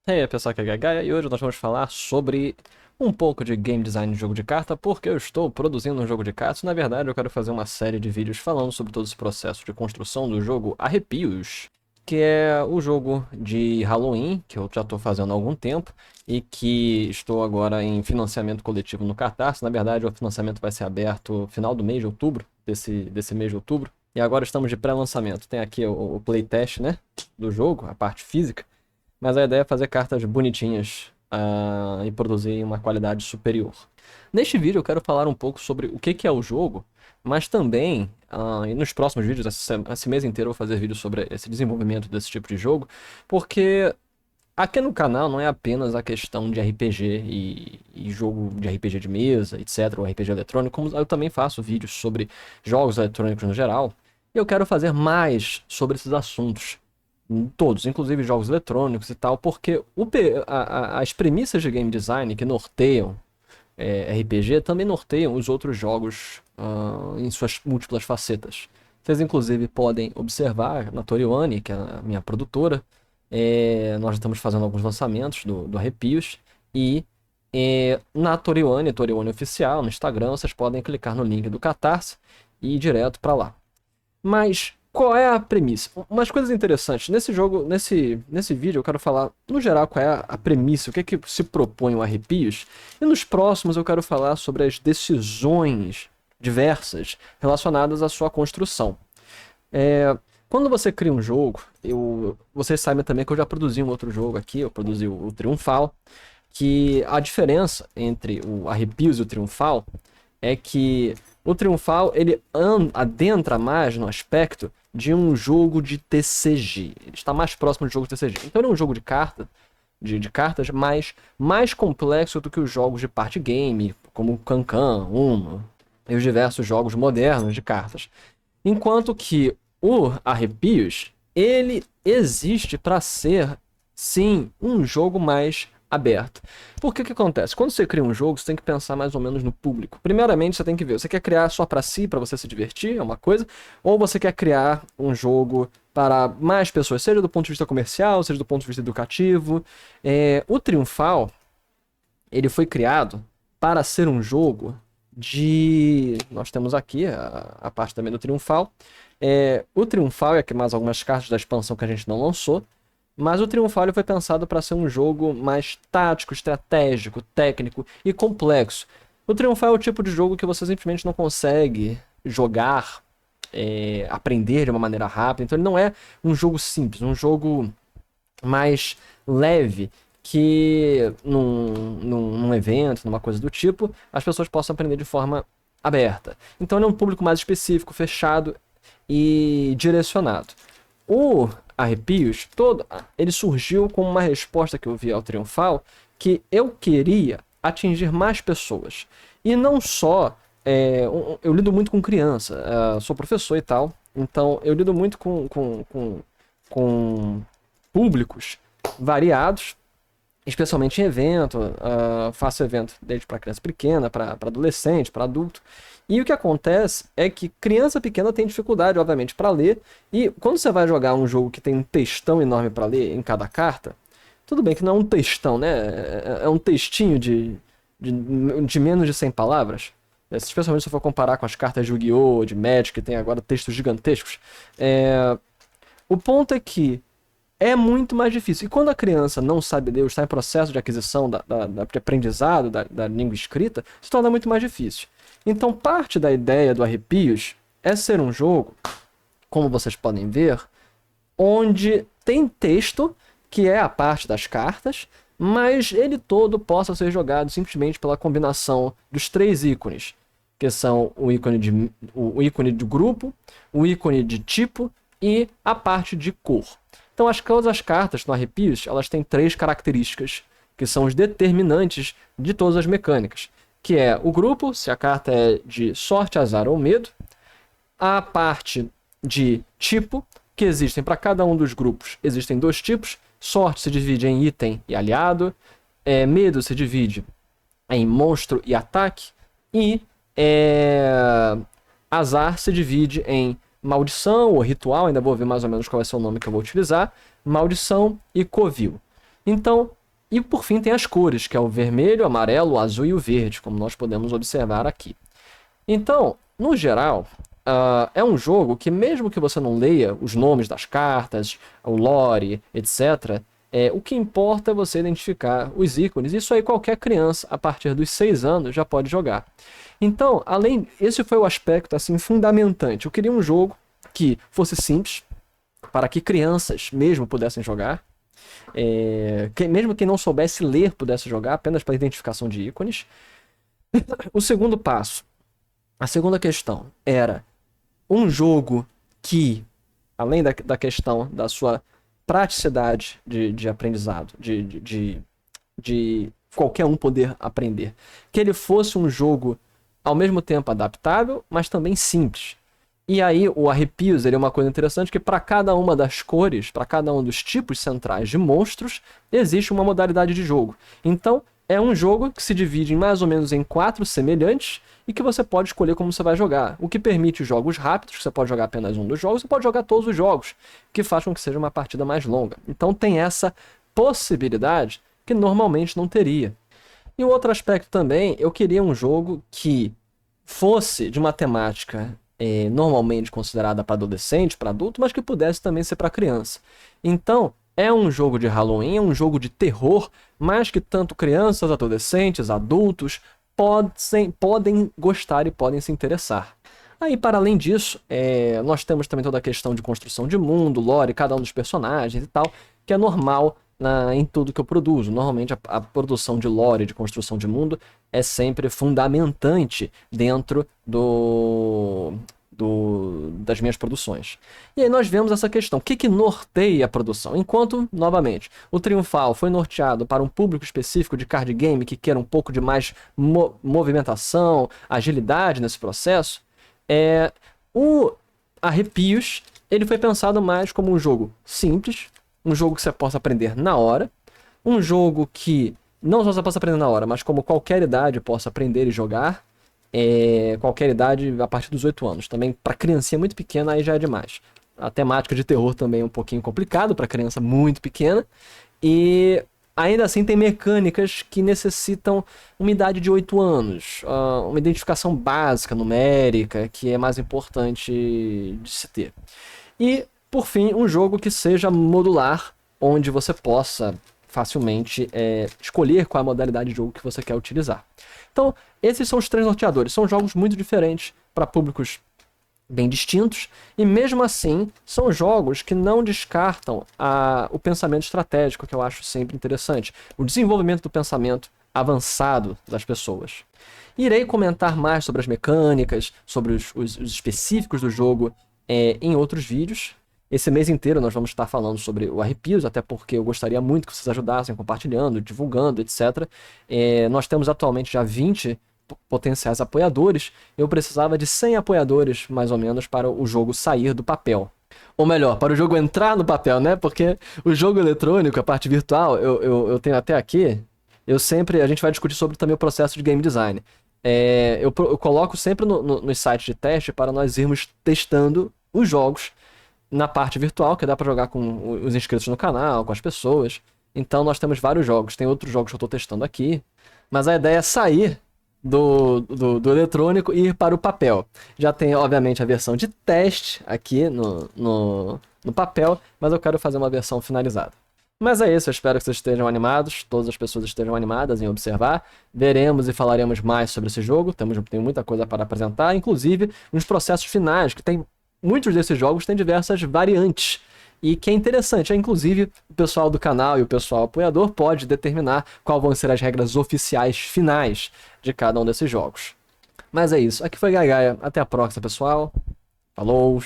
E aí, pessoal, aqui é Gaia e hoje nós vamos falar sobre um pouco de game design de jogo de carta, porque eu estou produzindo um jogo de cartas. Na verdade, eu quero fazer uma série de vídeos falando sobre todo esse processo de construção do jogo Arrepios, que é o jogo de Halloween, que eu já estou fazendo há algum tempo, e que estou agora em financiamento coletivo no Catarse. Na verdade, o financiamento vai ser aberto no final do mês de outubro, desse mês de outubro. E agora estamos de pré-lançamento. Tem aqui o playtest, né, do jogo, a parte física. Mas a ideia é fazer cartas bonitinhas e produzir em uma qualidade superior. Neste vídeo eu quero falar um pouco sobre o que é o jogo, mas também, e nos próximos vídeos, esse mês inteiro eu vou fazer vídeos sobre esse desenvolvimento desse tipo de jogo, porque aqui no canal não é apenas a questão de RPG e jogo de RPG de mesa, etc., ou RPG eletrônico, como eu também faço vídeos sobre jogos eletrônicos no geral, e eu quero fazer mais sobre esses assuntos. Todos, inclusive jogos eletrônicos e tal, porque as premissas de game design que norteiam RPG também norteiam os outros jogos em suas múltiplas facetas. Vocês, inclusive, podem observar na Torione, que é a minha produtora, nós estamos fazendo alguns lançamentos do Arrepios, e na Torione Oficial, no Instagram, vocês podem clicar no link do Catarse e ir direto para lá. Mas qual é a premissa? Umas coisas interessantes. Nesse jogo, nesse vídeo, eu quero falar, no geral, qual é a premissa, o que é que se propõe o Arrepios. E nos próximos eu quero falar sobre as decisões diversas relacionadas à sua construção. Quando você cria um jogo, vocês sabem também que eu já produzi um outro jogo aqui, eu produzi o Triunfal, que a diferença entre o Arrepios e o Triunfal é que o Triunfal ele adentra mais no aspecto de um jogo de TCG. Ele está mais próximo de jogo de TCG. Então ele é um jogo de cartas, mas mais complexo do que os jogos de party game, como o Cancan, Uno e os diversos jogos modernos de cartas. Enquanto que o Arrepios, ele existe para ser, sim, um jogo mais aberto. Porque o que acontece? Quando você cria um jogo, você tem que pensar mais ou menos no público. Primeiramente, você tem que ver, você quer criar só para si, para você se divertir, é uma coisa, ou você quer criar um jogo para mais pessoas, seja do ponto de vista comercial, seja do ponto de vista educativo. O Triunfal, ele foi criado para ser um jogo de... Nós temos aqui a parte também do Triunfal. O Triunfal é que mais algumas cartas da expansão que a gente não lançou. Mas o Triunfal foi pensado para ser um jogo mais tático, estratégico, técnico e complexo. O Triunfal é o tipo de jogo que você simplesmente não consegue jogar, aprender de uma maneira rápida. Então ele não é um jogo simples, um jogo mais leve que num evento, numa coisa do tipo, as pessoas possam aprender de forma aberta. Então ele é um público mais específico, fechado e direcionado. O Arrepios, ele surgiu como uma resposta que eu vi ao Triunfal, que eu queria atingir mais pessoas. E não só, eu lido muito com criança, sou professor e tal, então eu lido muito com públicos variados, especialmente em evento, faço evento desde para criança pequena, para adolescente, para adulto. E o que acontece é que criança pequena tem dificuldade, obviamente, para ler. E quando você vai jogar um jogo que tem um textão enorme para ler em cada carta, tudo bem que não é um textão, né? É um textinho de menos de 100 palavras. Especialmente se for comparar com as cartas de Yu-Gi-Oh!, de Magic, que tem agora textos gigantescos. O ponto é que é muito mais difícil. E quando a criança não sabe ler, ou está em processo de aquisição de aprendizado da língua escrita, se torna muito mais difícil. Então, parte da ideia do Arrepios é ser um jogo, como vocês podem ver, onde tem texto, que é a parte das cartas, mas ele todo possa ser jogado simplesmente pela combinação dos três ícones, que são o ícone de grupo, o ícone de tipo e a parte de cor. Então, todas as cartas no Arrepios, elas têm três características, que são os determinantes de todas as mecânicas, que é o grupo, se a carta é de sorte, azar ou medo, a parte de tipo, que existem para cada um dos grupos, existem dois tipos, sorte se divide em item e aliado, medo se divide em monstro e ataque, e azar se divide em maldição ou ritual, ainda vou ver mais ou menos qual vai ser o nome que eu vou utilizar, maldição e covil. Então, E por fim tem as cores, que é o vermelho, o amarelo, o azul e o verde, como nós podemos observar aqui. Então, no geral, é um jogo que mesmo que você não leia os nomes das cartas, o lore, etc., o que importa é você identificar os ícones. Isso aí qualquer criança, a partir dos 6 anos, já pode jogar. Então, esse foi o aspecto assim fundamentante. Eu queria um jogo que fosse simples, para que crianças mesmo pudessem jogar. Mesmo quem não soubesse ler pudesse jogar, apenas para identificação de ícones. O segundo passo, a segunda questão, era um jogo que, além da questão da sua praticidade de aprendizado, de qualquer um poder aprender, que ele fosse um jogo ao mesmo tempo adaptável, mas também simples. E aí o Arrepios é uma coisa interessante que para cada uma das cores, para cada um dos tipos centrais de monstros, existe uma modalidade de jogo. Então é um jogo que se divide mais ou menos em 4 semelhantes e que você pode escolher como você vai jogar. O que permite jogos rápidos, que você pode jogar apenas um dos jogos, você pode jogar todos os jogos, que faz com que seja uma partida mais longa. Então tem essa possibilidade que normalmente não teria. E um outro aspecto também, eu queria um jogo que fosse de uma temática normalmente considerada para adolescente, para adulto, mas que pudesse também ser para criança. Então, é um jogo de Halloween, é um jogo de terror, mas que tanto crianças, adolescentes, adultos podem gostar e podem se interessar. Aí, para além disso, nós temos também toda a questão de construção de mundo, lore, cada um dos personagens e tal, que é normal em tudo que eu produzo. Normalmente a produção de lore, de construção de mundo, é sempre fundamentante dentro das minhas produções. E aí nós vemos essa questão, o que norteia a produção? Enquanto, novamente, o Triunfal foi norteado para um público específico de card game que quer um pouco de mais movimentação, agilidade nesse processo, o Arrepios, ele foi pensado mais como um jogo simples, um jogo que você possa aprender na hora, um jogo que não só você possa aprender na hora, mas como qualquer idade possa aprender e jogar, qualquer idade a partir dos 8 anos. Também para criancinha muito pequena aí já é demais. A temática de terror também é um pouquinho complicado para criança muito pequena, e ainda assim tem mecânicas que necessitam uma idade de 8 anos, uma identificação básica, numérica, que é mais importante de se ter. E, por fim, um jogo que seja modular, onde você possa facilmente escolher qual é a modalidade de jogo que você quer utilizar. Então, esses são os 3 norteadores. São jogos muito diferentes para públicos bem distintos, e mesmo assim são jogos que não descartam o pensamento estratégico, que eu acho sempre interessante, o desenvolvimento do pensamento avançado das pessoas. Irei comentar mais sobre as mecânicas, sobre os específicos do jogo em outros vídeos. Esse mês inteiro nós vamos estar falando sobre o Arrepios, até porque eu gostaria muito que vocês ajudassem compartilhando, divulgando, etc. Nós temos atualmente já 20 potenciais apoiadores. Eu precisava de 100 apoiadores, mais ou menos, para o jogo sair do papel. Ou melhor, para o jogo entrar no papel, né? Porque o jogo eletrônico, a parte virtual, eu tenho até aqui, a gente vai discutir sobre também o processo de game design. Eu coloco sempre nos sites de teste para nós irmos testando os jogos na parte virtual, que dá para jogar com os inscritos no canal, com as pessoas. Então nós temos vários jogos, tem outros jogos que eu estou testando aqui, mas a ideia é sair do eletrônico e ir para o papel. Já tem, obviamente, a versão de teste aqui no papel, mas eu quero fazer uma versão finalizada. Mas é isso, eu espero que vocês estejam animados, todas as pessoas estejam animadas em observar. Veremos e falaremos mais sobre esse jogo, tem muita coisa para apresentar, inclusive nos processos finais, que tem muitos desses jogos têm diversas variantes. E que é interessante, inclusive o pessoal do canal e o pessoal apoiador pode determinar quais vão ser as regras oficiais finais de cada um desses jogos. Mas é isso, aqui foi Gaia, até a próxima, pessoal. Falou!